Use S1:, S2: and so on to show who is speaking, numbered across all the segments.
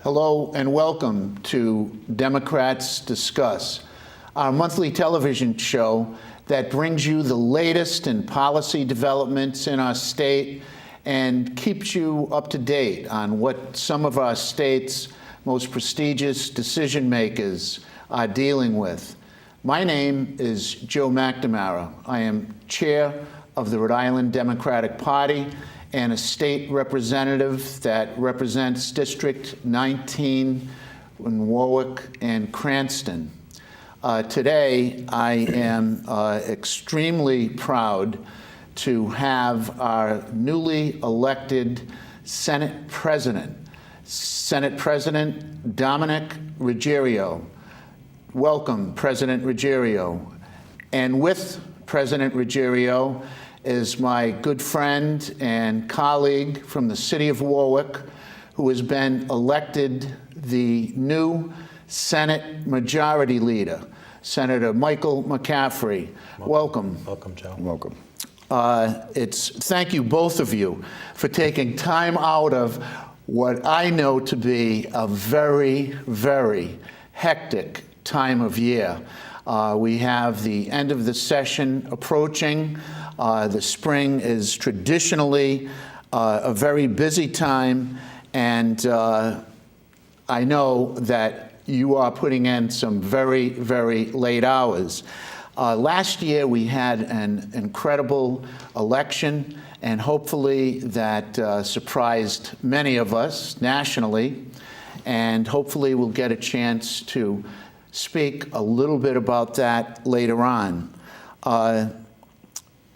S1: Hello and welcome to Democrats Discuss, our monthly television show that brings you the latest in policy developments in our state and keeps you up to date on what some of our state's most prestigious decision makers are dealing with. My name is Joe McNamara. I am chair of the Rhode Island Democratic Party and a state representative that represents District 19 in Warwick and Cranston. Today, I am extremely proud to have our newly elected Senate President Dominick Ruggerio. Welcome, President Ruggerio. And with President Ruggerio is my good friend and colleague from the city of Warwick, who has been elected the new Senate Majority Leader, Senator Michael McCaffrey. Welcome.
S2: Welcome, Joe.
S3: Welcome.
S1: Thank you, both of you, for taking time out of what I know to be a very, very hectic time of year. We have the end of the session approaching. The spring is traditionally a very busy time, and I know that you are putting in some very, very late hours. Last year we had an incredible election, and hopefully that surprised many of us nationally, and hopefully we'll get a chance to speak a little bit about that later on.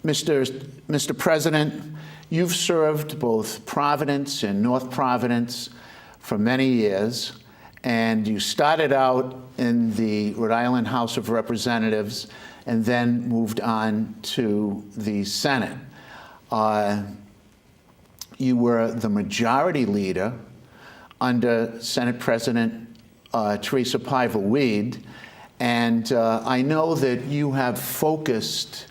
S1: Mr. President, you've served both Providence and North Providence for many years, and you started out in the Rhode Island House of Representatives and then moved on to the Senate. You were the majority leader under Senate President Teresa Paiva-Weed, and I know that you have focused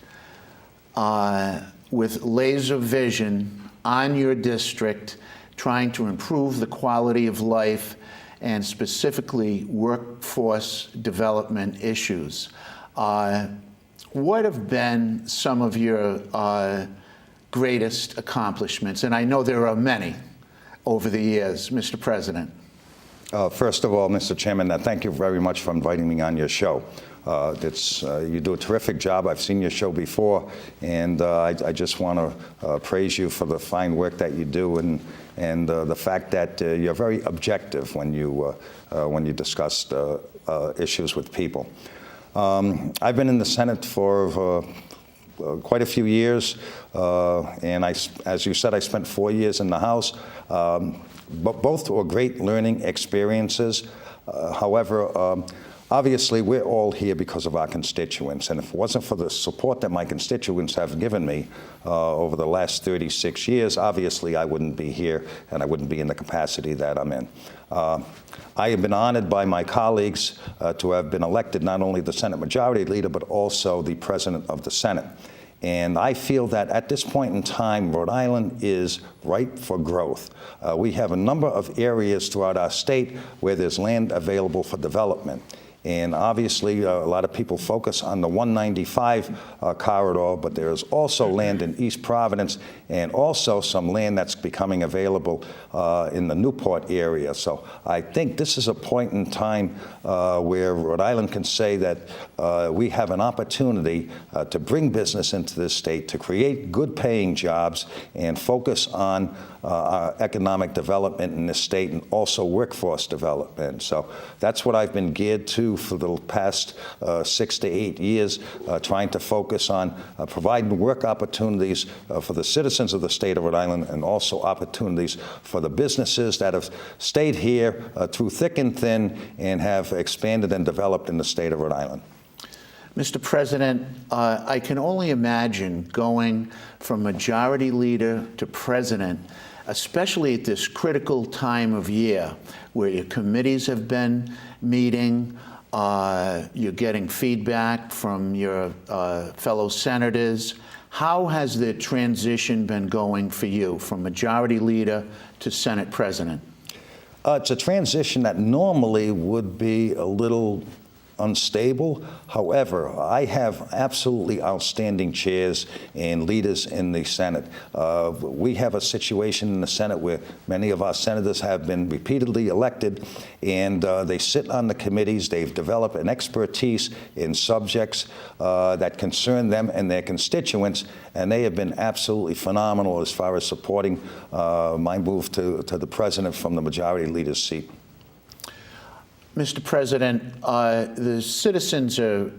S1: with laser vision on your district, trying to improve the quality of life and specifically workforce development issues. What have been some of your greatest accomplishments? And I know there are many over the years, Mr. President.
S3: First of all, Mr. Chairman, thank you very much for inviting me on your show. You do a terrific job. I've seen your show before, and I just want to praise you for the fine work that you do and the fact that you're very objective when you discuss issues with people. I've been in the Senate for quite a few years, and as you said, I spent 4 years in the House. But both were great learning experiences. However, obviously, we're all here because of our constituents, and if it wasn't for the support that my constituents have given me over the last 36 years, obviously I wouldn't be here and I wouldn't be in the capacity that I'm in. I have been honored by my colleagues to have been elected not only the Senate Majority Leader, but also the President of the Senate. And I feel that at this point in time, Rhode Island is ripe for growth. We have a number of areas throughout our state where there's land available for development. And obviously, a lot of people focus on the 195 corridor, but there is also land in East Providence and also some land that's becoming available in the Newport area. So I think this is a point in time where Rhode Island can say that we have an opportunity to bring business into this state, to create good paying jobs and focus on economic development in this state and also workforce development. So that's what I've been geared to for the past 6 to 8 years, trying to focus on providing work opportunities for the citizens of the state of Rhode Island and also opportunities for the businesses that have stayed here through thick and thin and have expanded and developed in the state of Rhode Island.
S1: Mr. President, I can only imagine going from majority leader to president, especially at this critical time of year where your committees have been meeting, you're getting feedback from your fellow senators. How has the transition been going for you from majority leader to Senate president?
S3: It's a transition that normally would be a little unstable. However, I have absolutely outstanding chairs and leaders in the Senate. We have a situation in the Senate where many of our senators have been repeatedly elected, and they sit on the committees. They've developed an expertise in subjects that concern them and their constituents, and they have been absolutely phenomenal as far as supporting my move to the president from the majority leader's seat.
S1: Mr. President, the citizens are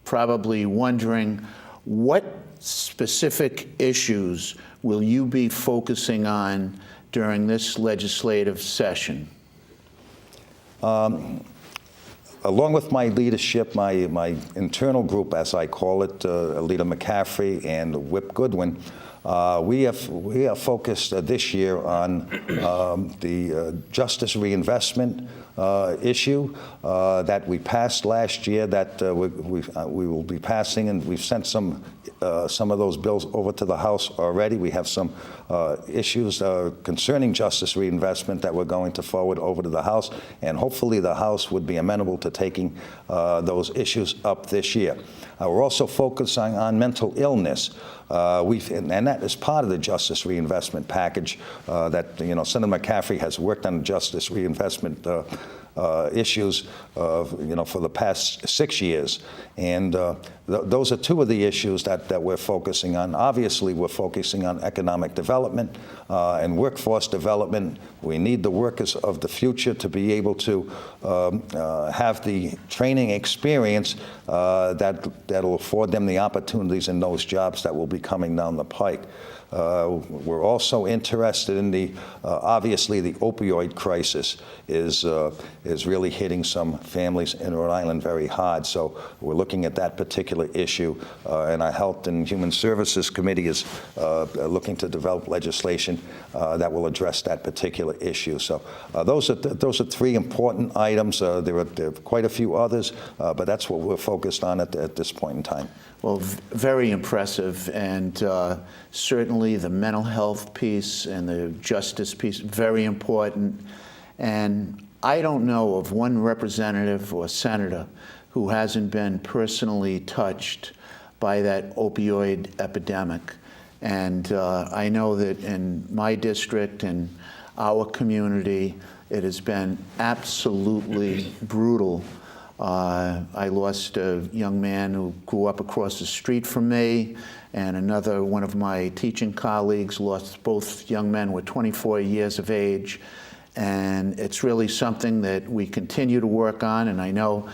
S1: probably wondering what specific issues will you be focusing on during this legislative session?
S3: Along with my leadership, my internal group, as I call it, Leader McCaffrey and Whip Goodwin, we are focused this year on the justice reinvestment issue that we passed last year, that we will be passing, and we've sent some of those bills over to the House already. We have some issues concerning justice reinvestment that we're going to forward over to the House, and hopefully the House would be amenable to taking those issues up this year. We're also focusing on mental illness. And that is part of the justice reinvestment package that, Senator McCaffrey has worked on justice reinvestment issues, for the past 6 years. And those are two of the issues that we're focusing on. Obviously, we're focusing on economic development and workforce development. We need the workers of the future to be able to have the training experience that'll afford them the opportunities in those jobs that will be coming down the pike. We're also interested in obviously the opioid crisis is really hitting some families in Rhode Island very hard. So we're looking at that particular issue, and our Health and Human Services Committee is looking to develop legislation that will address that particular issue. So those are three important items. There are quite a few others, but that's what we're focused on at this point in time.
S1: Well, very impressive, and certainly the mental health piece and the justice piece, very important. And I don't know of one representative or senator who hasn't been personally touched by that opioid epidemic. And I know that in my district and our community, it has been absolutely brutal. I lost a young man who grew up across the street from me, and another one of my teaching colleagues lost. Both young men were 24 years of age, and it's really something that we continue to work on. And I know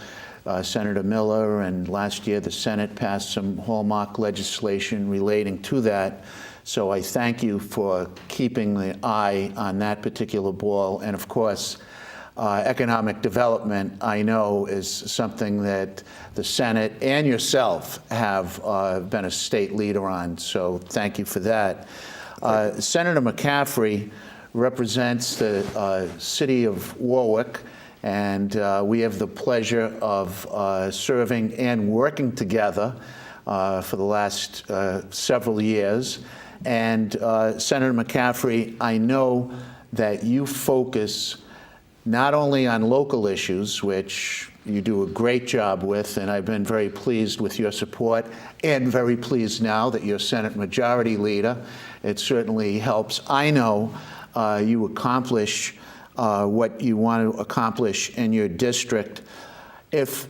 S1: Senator Miller, and last year the Senate passed some hallmark legislation relating to that. So I thank you for keeping the eye on that particular ball. And of course, economic development, I know, is something that the Senate and yourself have been a state leader on, so thank you for that. Senator McCaffrey represents the city of Warwick, and we have the pleasure of serving and working together for the last several years. And Senator McCaffrey, I know that you focus not only on local issues, which you do a great job with, and I've been very pleased with your support, and very pleased now that you're Senate Majority Leader. It certainly helps. I know you accomplish what you want to accomplish in your district. If,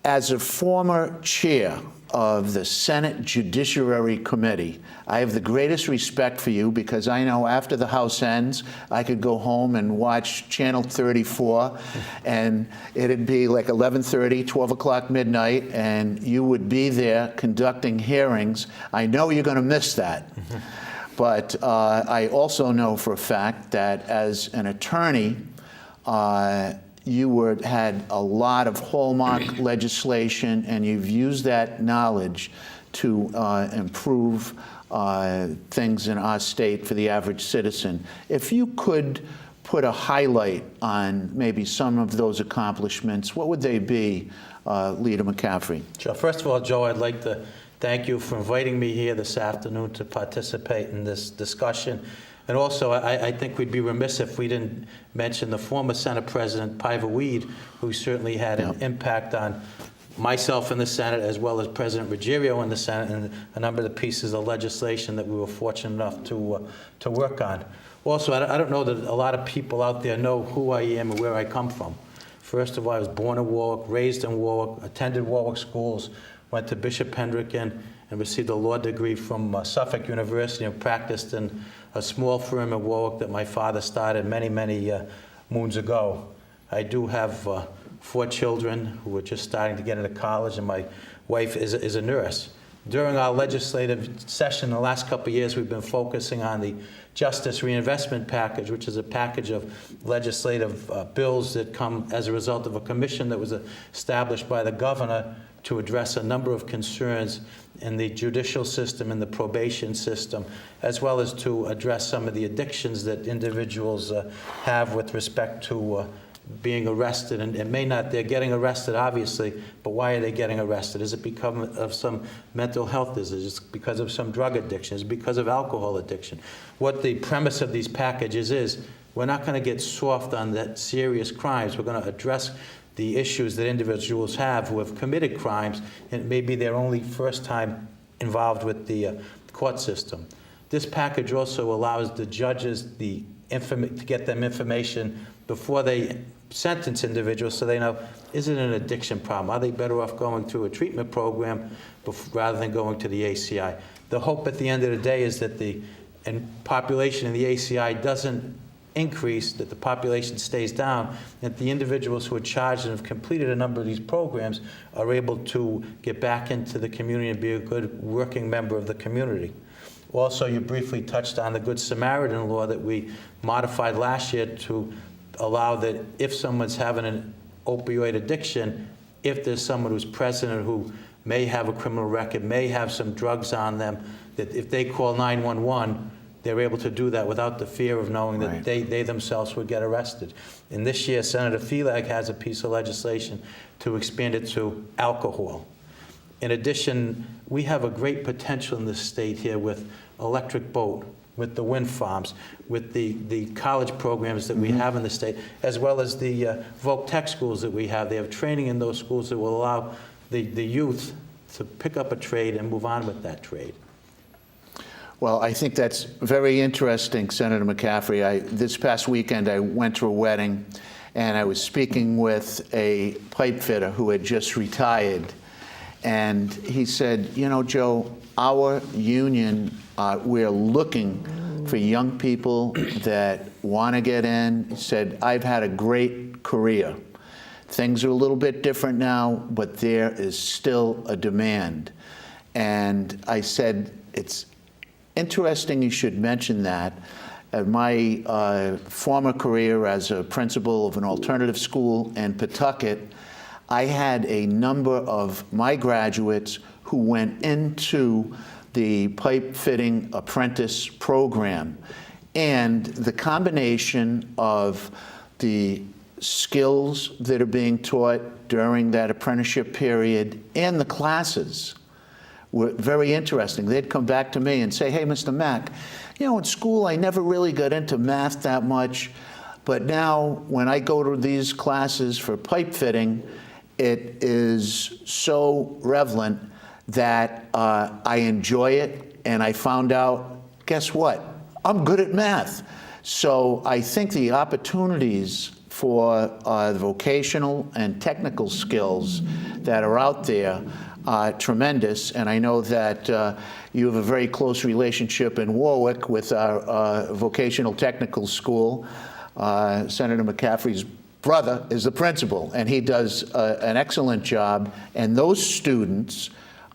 S1: as a former chair of the Senate Judiciary Committee, I have the greatest respect for you, because I know after the House ends, I could go home and watch Channel 34, and it'd be like 11:30, 12 o'clock midnight, and you would be there conducting hearings. I know you're going to miss that. But I also know for a fact that as an attorney, you had a lot of hallmark legislation, and you've used that knowledge to improve things in our state for the average citizen. If you could put a highlight on maybe some of those accomplishments, what would they be, Leader McCaffrey?
S2: Sure. First of all, Joe, I'd like to thank you for inviting me here this afternoon to participate in this discussion. And also, I think we'd be remiss if we didn't mention the former Senate President, Piver Weed, who certainly had an impact on myself in the Senate, as well as President Ruggerio in the Senate, and a number of the pieces of legislation that we were fortunate enough to work on. Also, I don't know that a lot of people out there know who I am and where I come from. First of all, I was born in Warwick, raised in Warwick, attended Warwick schools, went to Bishop Hendricken, and received a law degree from Suffolk University, and practiced in a small firm in Warwick that my father started many, many moons ago. I do have 4 children who are just starting to get into college, and my wife is a nurse. During our legislative session the last couple of years, we've been focusing on the Justice Reinvestment Package, which is a package of legislative bills that come as a result of a commission that was established by the governor to address a number of concerns in the judicial system and the probation system, as well as to address some of the addictions that individuals have with respect to being arrested. And it may not, they're getting arrested, obviously, but why are they getting arrested? Is it because of some mental health disease? Is it because of some drug addiction? Is it because of alcohol addiction? What the premise of these packages is, we're not going to get soft on that serious crimes. We're going to address the issues that individuals have who have committed crimes, and it may be their only first time involved with the court system. This package also allows the judges to get them information before they sentence individuals, so they know, is it an addiction problem? Are they better off going through a treatment program rather than going to the ACI? The hope at the end of the day is that the population in the ACI doesn't increase, that the population stays down, that the individuals who are charged and have completed a number of these programs are able to get back into the community and be a good working member of the community. Also, you briefly touched on the Good Samaritan law that we modified last year to allow that if someone's having an opioid addiction, if there's someone who's present or who may have a criminal record, may have some drugs on them, that if they call 911, they're able to do that without the fear of knowing that they themselves would get arrested. And this year, Senator Felag has a piece of legislation to expand it to alcohol. In addition, we have a great potential in this state here with electric boat, with the wind farms, with the college programs that we have in the state, as well as the Voc Tech schools that we have. They have training in those schools that will allow the youth to pick up a trade and move on with that trade.
S1: Well, I think that's very interesting, Senator McCaffrey. This past weekend, I went to a wedding, and I was speaking with a pipe fitter who had just retired. And he said, you know, Joe, our union, we're looking for young people that want to get in. He said, I've had a great career. Things are a little bit different now, but there is still a demand. And I said, it's interesting you should mention that. My former career as a principal of an alternative school in Pawtucket, I had a number of my graduates who went into the pipe fitting apprentice program. And the combination of the skills that are being taught during that apprenticeship period and the classes were very interesting. They'd come back to me and say, hey, Mr. Mack, you know, in school I never really got into math that much, but now when I go to these classes for pipe fitting, it is so relevant that I enjoy it, and I found out, guess what? I'm good at math. So I think the opportunities for the vocational and technical skills that are out there tremendous, and I know that you have a very close relationship in Warwick with our vocational technical school. Senator McCaffrey's brother is the principal, and he does an excellent job, and those students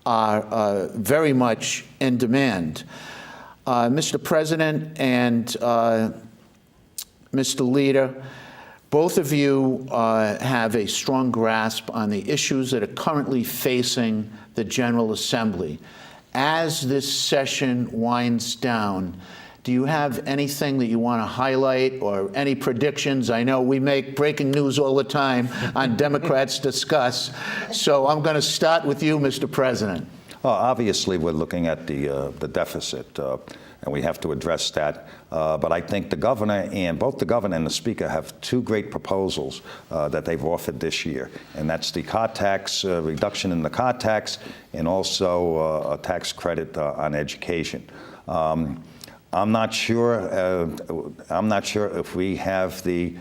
S1: are very much in demand. Mr. President and Mr. Leader, both of you have a strong grasp on the issues that are currently facing the General Assembly. As this session winds down, do you have anything that you want to highlight or any predictions? I know we make breaking news all the time on Democrats Discuss. So I'm going to start with you, Mr. President.
S3: Obviously, we're looking at the deficit, and we have to address that. But I think both the governor and the speaker have two great proposals that they've offered this year, and that's the car tax, reduction in the car tax, and also a tax credit on education. I'm not sure if we have the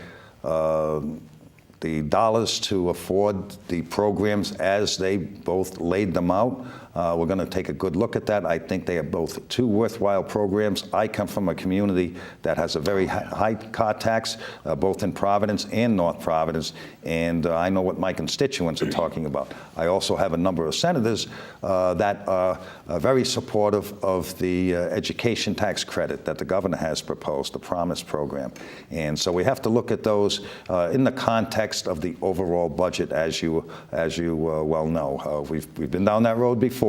S3: dollars to afford the programs as they both laid them out. We're going to take a good look at that. I think they are both two worthwhile programs. I come from a community that has a very high car tax, both in Providence and North Providence, and I know what my constituents are talking about. I also have a number of senators that are very supportive of the education tax credit that the governor has proposed, the Promise program. And so we have to look at those in the context of the overall budget, as you well know. We've been down that road before,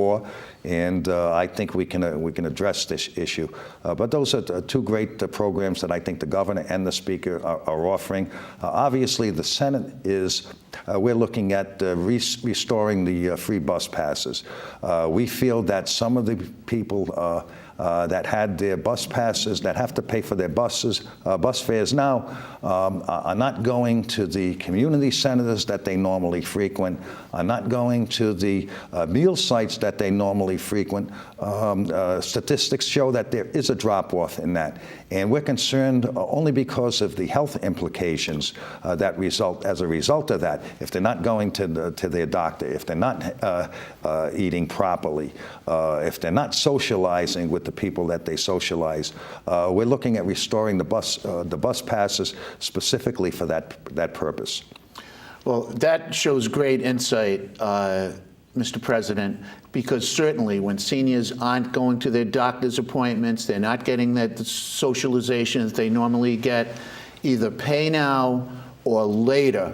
S3: and I think we can address this issue. But those are two great programs that I think the governor and the speaker are offering. Obviously, the Senate we're looking at restoring the free bus passes. We feel that some of the people that had their bus passes, that have to pay for their bus fares now, are not going to the community centers that they normally frequent, are not going to the meal sites that they normally frequent. Statistics show that there is a drop-off in that. And we're concerned only because of the health implications that result as a result of that. If they're not going to their doctor, if they're not eating properly, if they're not socializing with the people that they socialize, we're looking at restoring the bus passes specifically for that purpose.
S1: Well, that shows great insight, Mr. President, because certainly when seniors aren't going to their doctor's appointments, they're not getting the socialization that they normally get, either pay now or later.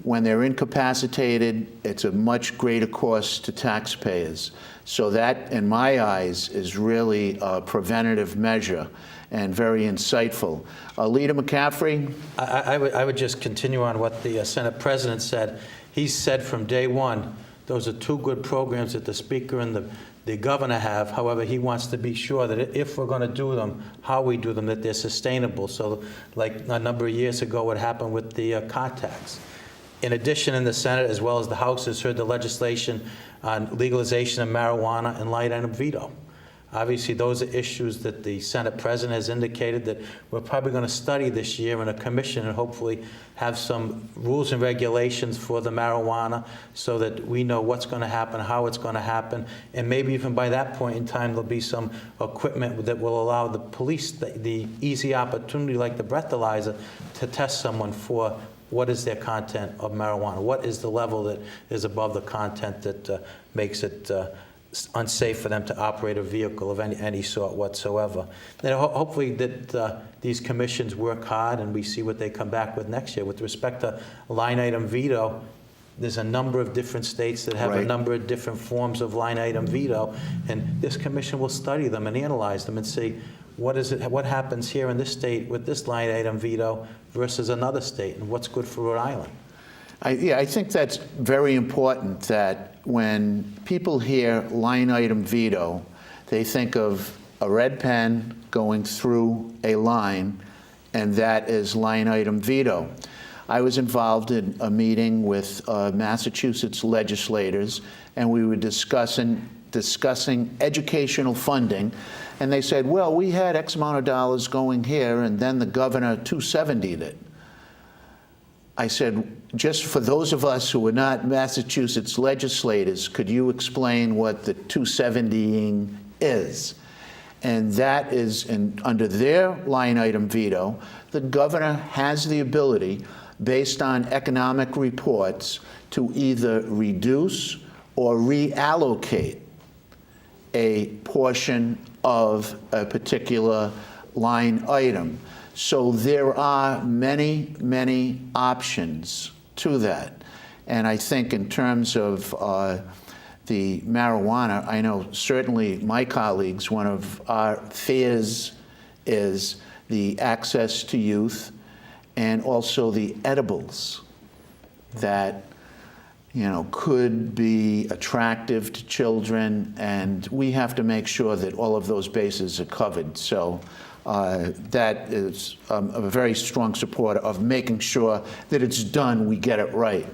S1: When they're incapacitated, it's a much greater cost to taxpayers. So that, in my eyes, is really a preventative measure and very insightful. Leader McCaffrey?
S2: I would just continue on what the Senate President said. He said from day one, those are two good programs that the Speaker and the Governor have. However, he wants to be sure that if we're going to do them, how we do them, that they're sustainable. So like a number of years ago, what happened with the car tax. In addition, in the Senate, as well as the House, has heard the legislation on legalization of marijuana and light item veto. Obviously, those are issues that the Senate President has indicated that we're probably going to study this year in a commission and hopefully have some rules and regulations for the marijuana so that we know what's going to happen, how it's going to happen, and maybe even by that point in time there'll be some equipment that will allow the police the easy opportunity, like the breathalyzer, to test someone for what is their content of marijuana, what is the level that is above the content that makes it unsafe for them to operate a vehicle of any sort whatsoever. And hopefully that these commissions work hard and we see what they come back with next year. With respect to line item veto, there's a number of different states that have a number of different forms of line item veto, and this commission will study them and analyze them and see what happens here in this state with this line item veto versus another state, and what's good for Rhode Island.
S1: I think that's very important, that when people hear line item veto, they think of a red pen going through a line, and that is line item veto. I was involved in a meeting with Massachusetts legislators, and we were discussing educational funding, and they said, well, we had X amount of dollars going here, and then the governor 270'd it. I said, just for those of us who are not Massachusetts legislators, could you explain what the 270ing is? And that is, under their line item veto, the governor has the ability, based on economic reports, to either reduce or reallocate a portion of a particular line item. So there are many, many options to that. And I think in terms of the marijuana, I know certainly my colleagues, one of our fears is the access to youth and also the edibles that could be attractive to children, and we have to make sure that all of those bases are covered. So that is a very strong supporter of making sure that it's done, we get it right.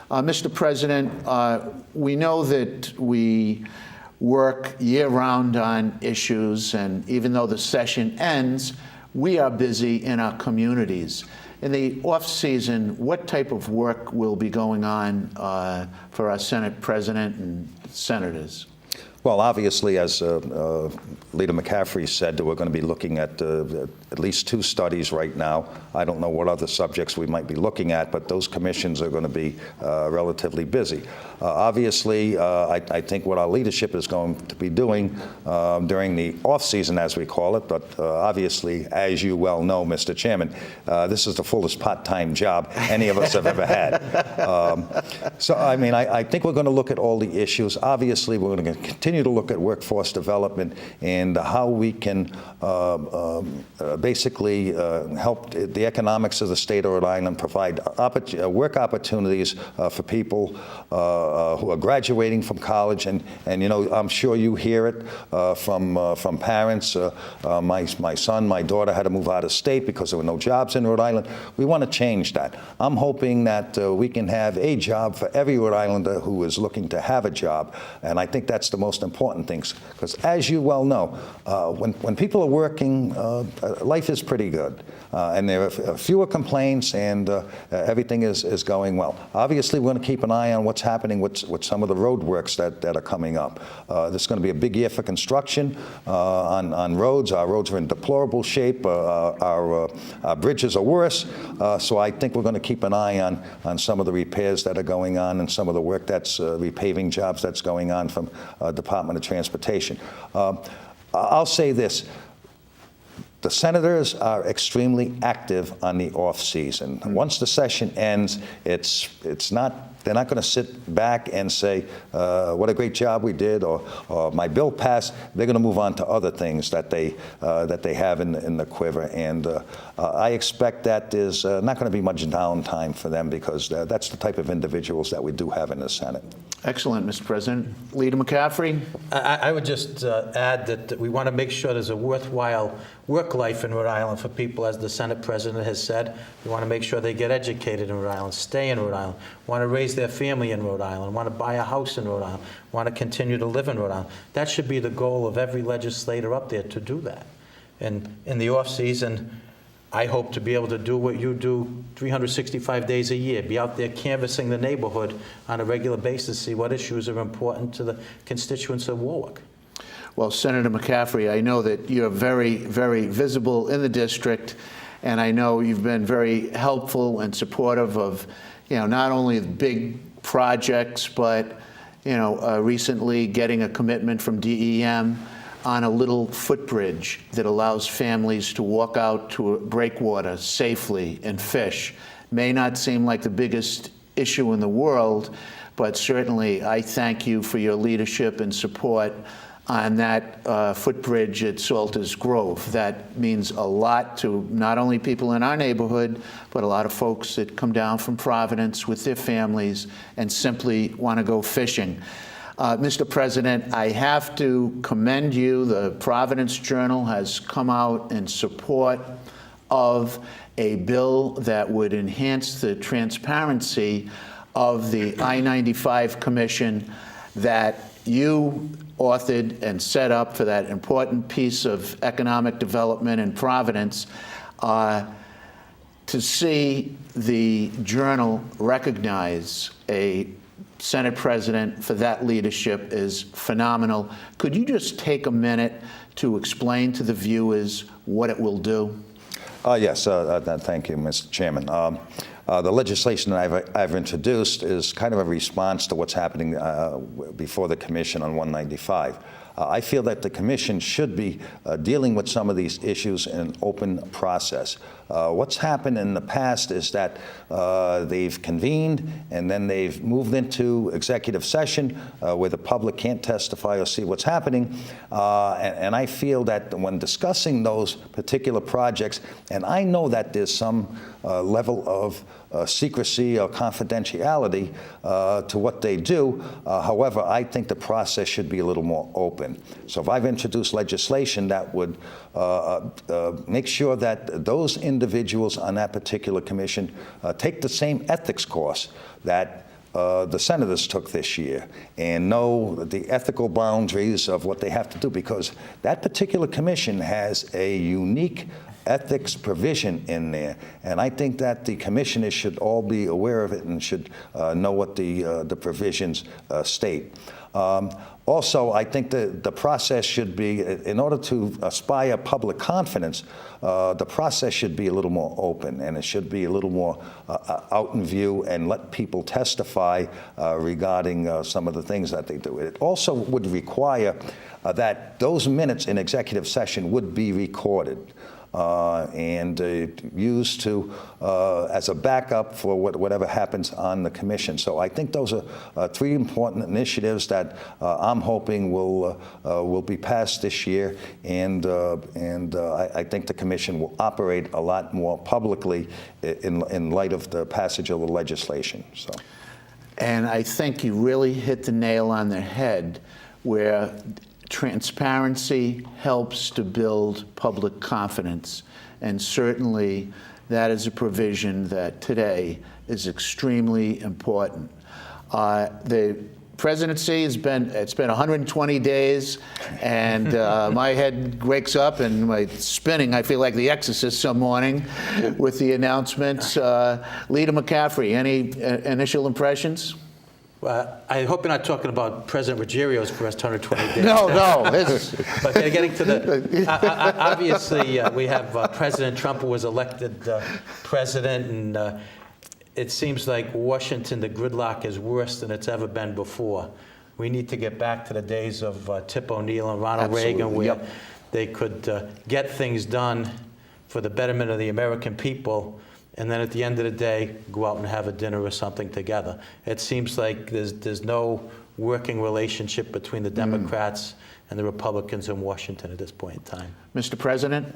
S1: Mr. President, we know that we work year-round on issues, and even though the session ends, we are busy in our communities. In the off-season, what type of work will be going on for our Senate President and senators?
S3: Well, obviously, as Leader McCaffrey said, that we're going to be looking at least 2 studies right now. I don't know what other subjects we might be looking at, but those commissions are going to be relatively busy. Obviously, I think what our leadership is going to be doing during the off-season, as we call it, but obviously, as you well know, Mr. Chairman, this is the fullest part-time job any of us have ever had. So, I mean, I think we're going to look at all the issues. Obviously, we're going to continue to look at workforce development and how we can basically help the economics of the state of Rhode Island, provide work opportunities for people who are graduating from college. And I'm sure you hear it from parents. My son, my daughter had to move out of state because there were no jobs in Rhode Island. We want to change that. I'm hoping that we can have a job for every Rhode Islander who is looking to have a job. And I think that's the most important things, because as you well know, when people are working, life is pretty good, and there are fewer complaints, and everything is going well. Obviously, we're going to keep an eye on what's happening with some of the road works that are coming up. This is going to be a big year for construction on roads. Our roads are in deplorable shape. Our bridges are worse. So I think we're going to keep an eye on some of the repairs that are going on and some of the work that's repaving jobs that's going on from Department of Transportation. I'll say this. The senators are extremely active on the off season. Once the session ends, they're not going to sit back and say, what a great job we did, or my bill passed. They're going to move on to other things that they have in the quiver. And I expect that there's not going to be much downtime for them, because that's the type of individuals that we do have in the Senate.
S1: Excellent, Mr. President. Leader McCaffrey?
S2: I would just add that we want to make sure there's a worthwhile work life in Rhode Island for people, as the Senate President has said. We want to make sure they get educated in Rhode Island, stay in Rhode Island, want to raise their family in Rhode Island, want to buy a house in Rhode Island, want to continue to live in Rhode Island. That should be the goal of every legislator up there, to do that. And in the off-season, I hope to be able to do what you do 365 days a year, be out there canvassing the neighborhood on a regular basis, see what issues are important to the constituents of Warwick.
S1: Well, Senator McCaffrey, I know that you're very, very visible in the district, and I know you've been very helpful and supportive of, not only the big projects, but, recently getting a commitment from DEM on a little footbridge that allows families to walk out to a breakwater safely and fish. May not seem like the biggest issue in the world, but certainly I thank you for your leadership and support on that footbridge at Salters Grove. That means a lot to not only people in our neighborhood, but a lot of folks that come down from Providence with their families and simply want to go fishing. Mr. President, I have to commend you. The Providence Journal has come out in support of a bill that would enhance the transparency of the I-95 Commission that you authored and set up for that important piece of economic development in Providence. To see the Journal recognize a Senate President for that leadership is phenomenal. Could you just take a minute to explain to the viewers what it will do?
S3: Yes, thank you, Mr. Chairman. The legislation that I've introduced is kind of a response to what's happening before the Commission on 195. I feel that the Commission should be dealing with some of these issues in an open process. What's happened in the past is that they've convened and then they've moved into executive session where the public can't testify or see what's happening. And I feel that when discussing those particular projects, and I know that there's some level of secrecy or confidentiality to what they do. However, I think the process should be a little more open. So if I've introduced legislation that would make sure that those individuals on that particular commission take the same ethics course that the senators took this year and know the ethical boundaries of what they have to do, because that particular commission has a unique ethics provision in there, and I think that the commissioners should all be aware of it and should know what the provisions state. Also, I think the process should be, in order to aspire public confidence, the process should be a little more open, and it should be a little more out in view and let people testify regarding some of the things that they do. It also would require that those minutes in executive session would be recorded and used to as a backup for whatever happens on the commission. So I think those are three important initiatives that I'm hoping will be passed this year, and I think the commission will operate a lot more publicly in light of the passage of the legislation. So.
S1: And I think you really hit the nail on the head, where transparency helps to build public confidence, and certainly that is a provision that today is extremely important. The presidency it's been 120 days, and my head wakes up and my spinning. I feel like the Exorcist some morning with the announcements. Leader McCaffrey, any initial impressions?
S2: I hope you're not talking about President Ruggerio's first 120 days.
S1: No.
S2: But getting to the, obviously, we have President Trump, who was elected president, and it seems like Washington, the gridlock is worse than it's ever been before. We need to get back to the days of Tip O'Neill and Ronald Reagan, where they could get things done for the betterment of the American people, and then at the end of the day, go out and have a dinner or something together. It seems like there's no working relationship between the Democrats and the Republicans in Washington at this point in time.
S1: Mr. President?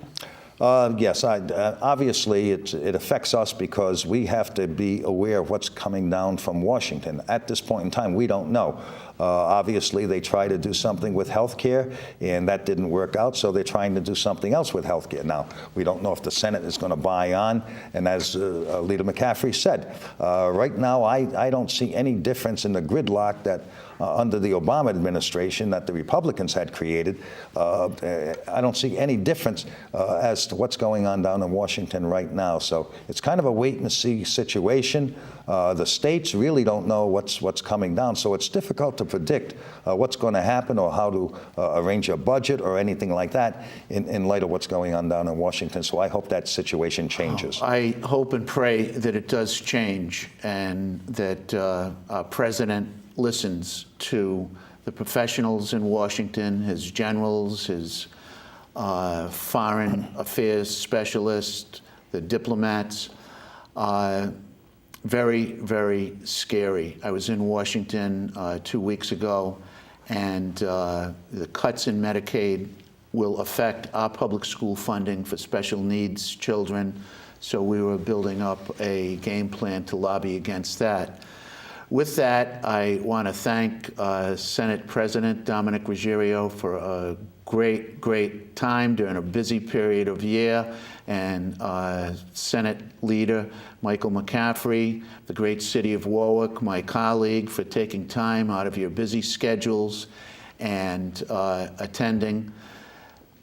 S3: Yes, obviously it affects us because we have to be aware of what's coming down from Washington. At this point in time, we don't know. Obviously, they try to do something with health care, and that didn't work out, so they're trying to do something else with health care. Now, we don't know if the Senate is going to buy on, and as Leader McCaffrey said, right now I don't see any difference in the gridlock that under the Obama administration that the Republicans had created. I don't see any difference as to what's going on down in Washington right now. So it's kind of a wait-and-see situation. The states really don't know what's coming down, so it's difficult to predict what's going to happen or how to arrange a budget or anything like that in light of what's going on down in Washington. So I hope that situation changes.
S1: I hope and pray that it does change, and that our president listens to the professionals in Washington, his generals, his foreign affairs specialists, the diplomats. Very, very scary. I was in Washington 2 weeks ago, and the cuts in Medicaid will affect our public school funding for special needs children. So we were building up a game plan to lobby against that. With that, I want to thank Senate President Dominick Ruggerio for a great time during a busy period of year, and Senate Leader Michael McCaffrey, the great city of Warwick, my colleague, for taking time out of your busy schedules and attending.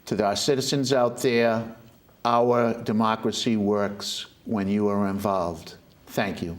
S1: To our citizens out there, our democracy works when you are involved. Thank you.